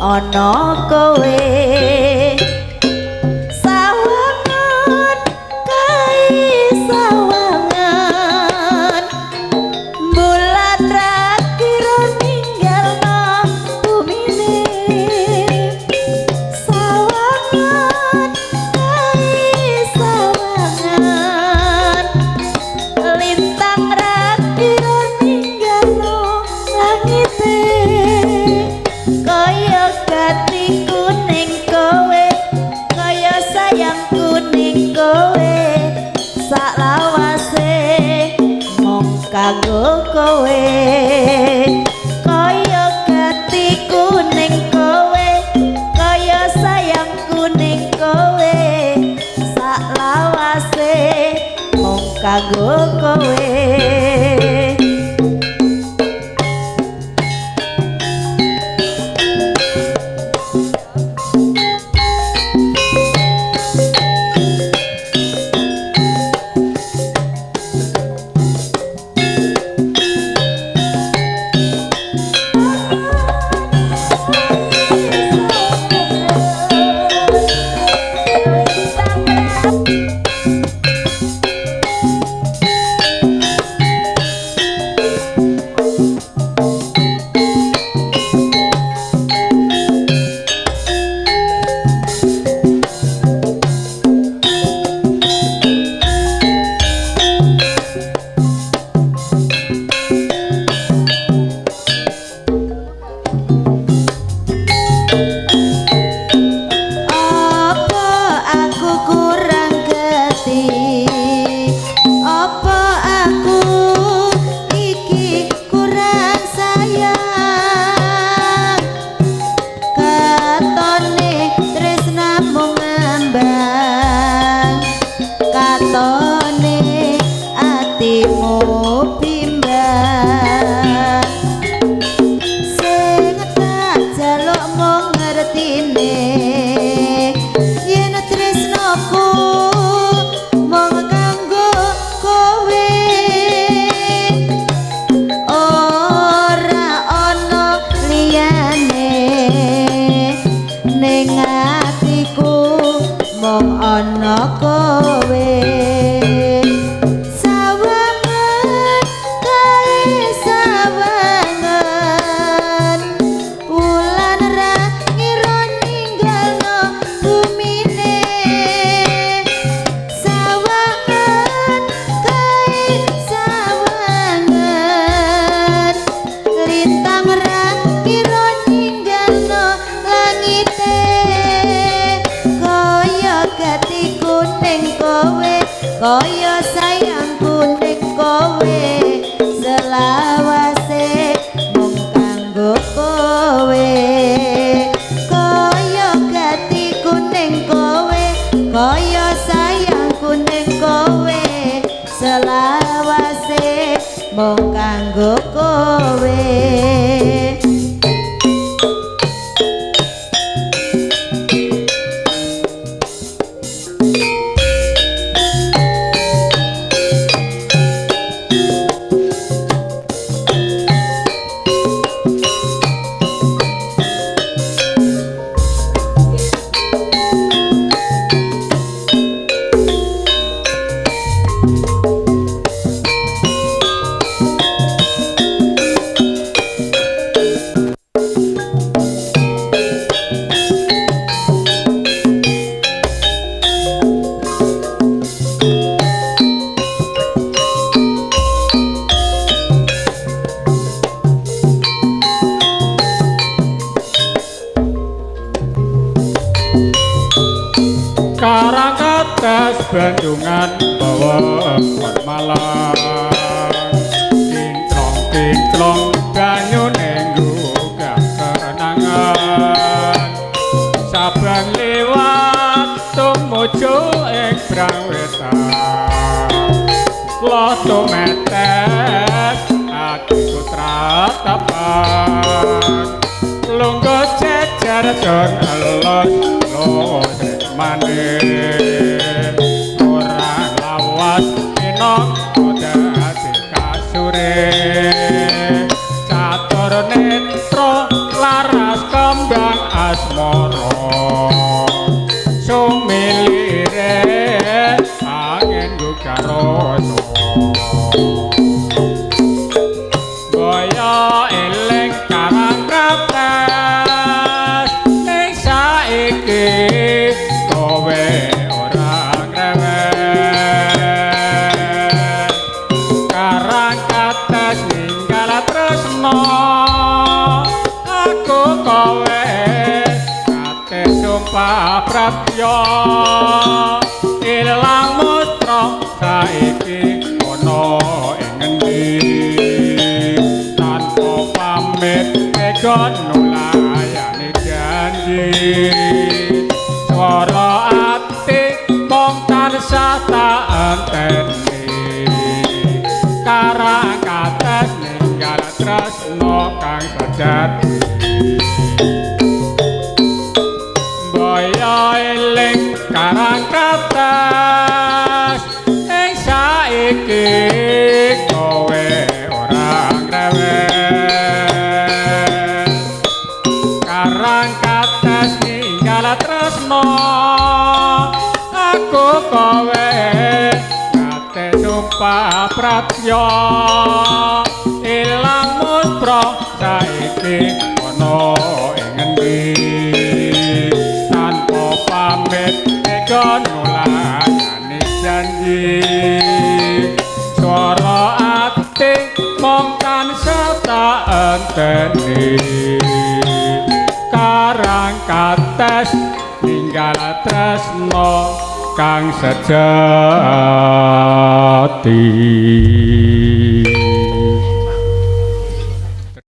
ana kowe sawangan kae sawangan bulan ra kira ninggalno bumine kaya gatiku ning kowe kaya sayangku ning kowe saklawase mung kanggo kowe kaya gatiku ning kowe kaya sayangku ning kowe saklawase mung kanggo kowe kaya sayangku ning kowe selawase mung kanggo kowe kaya gatiku ning kowe kaya sayangku ning kowe selawase mung kanggo kowe Bandungan bawa malam kinclong banyu nenggu gak kenangan saban liwat tumuju ing brawetan lo tumetes aku tratapan lungguh jejer jon elos lo manis catur netro laras kembang asmara sumilire angin gugaroso boyo eling karang kapres ning saiki kowe aku kowe pratya ilang mutra saiki ana ing ngendi tanpa pamit tegon nulayani janji swara ati mong tansah tak enteni karangkates ninggal tresno kang sejati boyo eling karangkates ing saiki kowe ora ngrewek karangkates ninggal tresno aku kowe ngate numpak pratya ilang mutra saiki ana ing ngendi tanpa pamit tegon nulayani janji swara ati mong tansah tak enteni karangkates ninggal tresno kang sejati